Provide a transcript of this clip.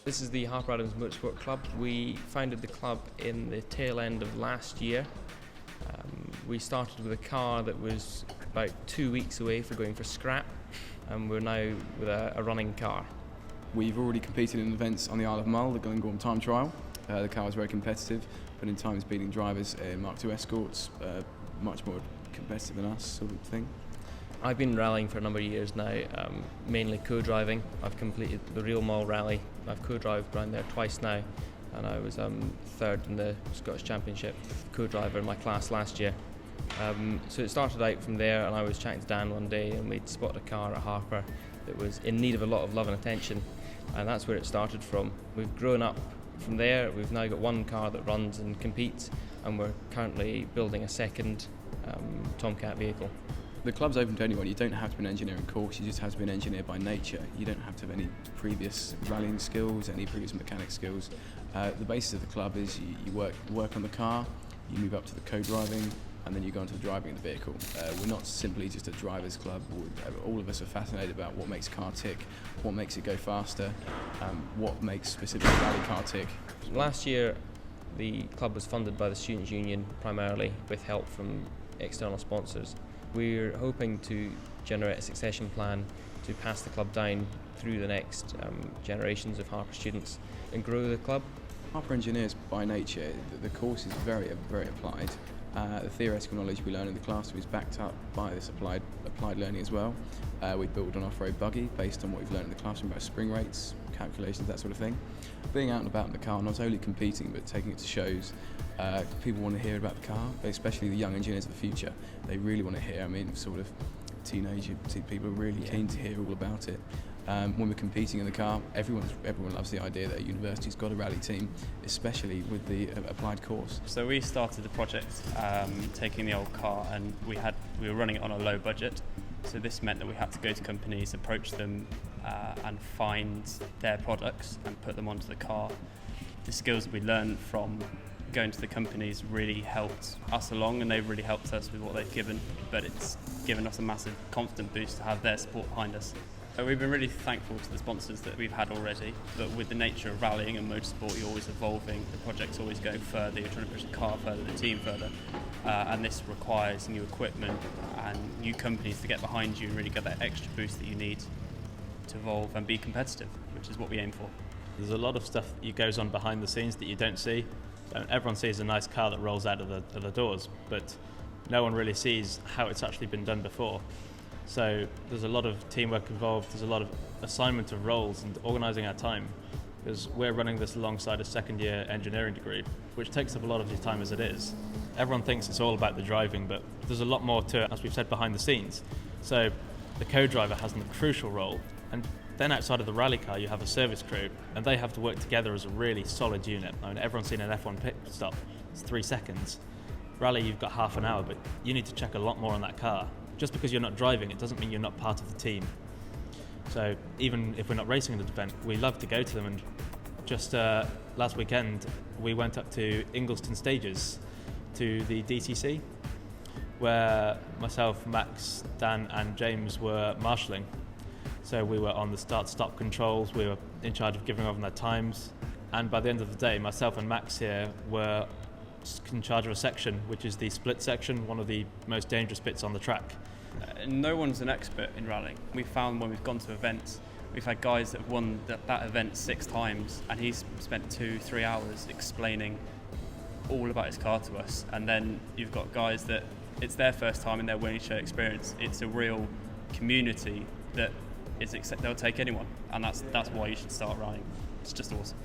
This is the Harper Adams Motorsport Club. We founded the club in the tail end of last year. We started with a car that was about 2 weeks away for going for scrap, and we're now with a running car. We've already competed in events on the Isle of Mull, the Glengorm Time Trial. The car was very competitive, but in times beating drivers in Mark II escorts, much more competitive than us, sort of thing. I've been rallying for a number of years now, mainly co-driving. I've completed the Real Mull Rally. I've co-drived around there twice now, and I was third in the Scottish Championship co-driver in my class last year. So it started out from there, and I was chatting to Dan one day, and we'd spotted a car at Harper that was in need of a lot of love and attention, and that's where it started from. We've grown up from there. We've now got one car that runs and competes, and we're currently building a second Tomcat vehicle. The club's open to anyone. You don't have to be an engineering course, you just have to be an engineer by nature. You don't have to have any previous rallying skills, any previous mechanic skills. The basis of the club is you work on the car, you move up to the co-driving, and then you go into the driving of the vehicle. We're not simply just a driver's club. All of us are fascinated about what makes a car tick, what makes it go faster, what makes specific rally car tick. Last year, the club was funded by the Students' Union primarily, with help from external sponsors. We're hoping to generate a succession plan to pass the club down through the next generations of Harper students and grow the club. Harper engineers by nature, the course is very, very applied. The theoretical knowledge we learn in the classroom is backed up by this applied learning as well. We build an off-road buggy based on what we've learned in the classroom about spring rates, calculations, that sort of thing. Being out and about in the car, not only competing but taking it to shows. People want to hear about the car, especially the young engineers of the future. They really want to hear. I mean, sort of teenage people are really keen to hear all about it. When we're competing in the car, everyone loves the idea that a university's got a rally team, especially with the applied course. So we started the project taking the old car, and we were running it on a low budget. So this meant that we had to go to companies, approach them and find their products and put them onto the car. The skills that we learned from going to the companies really helped us along, and they've really helped us with what they've given, but it's given us a massive confidence boost to have their support behind us. So we've been really thankful to the sponsors that we've had already, but with the nature of rallying and motorsport, you're always evolving, the project's always going further, you're trying to push the car further, the team further, and this requires new equipment and new companies to get behind you and really get that extra boost that you need to evolve and be competitive, which is what we aim for. There's a lot of stuff that goes on behind the scenes that you don't see. Everyone sees a nice car that rolls out of the doors, but no one really sees how it's actually been done before. So there's a lot of teamwork involved, there's a lot of assignment of roles and organising our time, because we're running this alongside a second year engineering degree, which takes up a lot of your time as it is. Everyone thinks it's all about the driving, but there's a lot more to it, as we've said, behind the scenes. So the co-driver has a crucial role, and then outside of the rally car you have a service crew, and they have to work together as a really solid unit. I mean, everyone's seen an F1 pit stop, it's 3 seconds. Rally, you've got half an hour, but you need to check a lot more on that car. Just because you're not driving, it doesn't mean you're not part of the team. So even if we're not racing in the event, we love to go to them. And just last weekend, we went up to Ingliston Stages to the DTC, where myself, Max, Dan and James were marshalling. So we were on the start-stop controls, we were in charge of giving over their times, and by the end of the day, myself and Max here were in charge of a section, which is the split section, one of the most dangerous bits on the track. No one's an expert in rallying. We've found when we've gone to events, we've had guys that have won that event 6 times, and he's spent 2-3 hours explaining all about his car to us. And then you've got guys that it's their first time in their winning show experience. It's a real community that they'll take anyone, and that's why you should start rallying. It's just awesome.